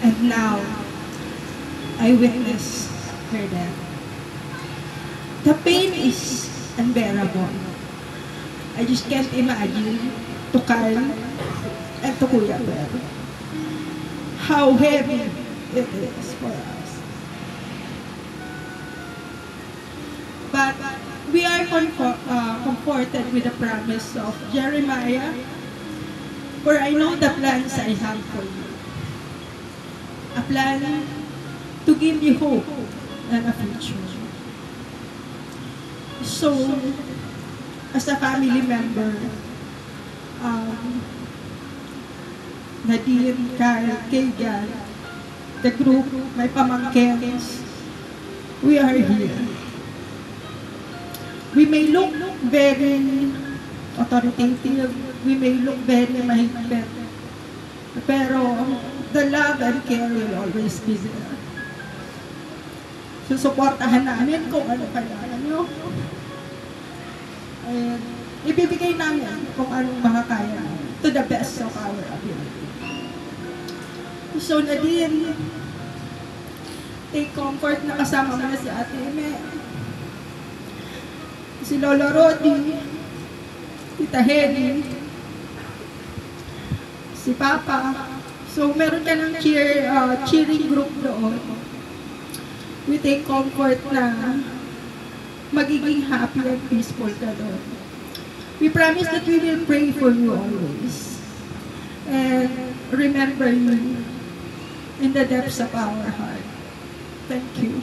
and now I witness her death. The pain is unbearable. I just can't imagine to Carl and to Kuya Bel how heavy it is for us. But we are comforted with the promise of Jeremiah, for I know the plans I have for you. A plan to give you hope and a future. So, as a family member, Nadine, Kyle, Kegan, the group, my pamangkins, we are here. We may look very authoritative, we may look very mahigpit, pero the love and care will always be there. Susuportahan namin kung ano kailangan nyo. And ibibigay namin kung anong makakaya to the best of our ability. So Nadine, take comfort na kasama mo na si Ate Eme, si Lolo Rodi, Tita Hedy, si Papa. So meron ka ng cheering group doon. We take comfort na magiging happy and peaceful ka doon. We promise that we will pray for you always and remember you in the depths of our heart. Thank you.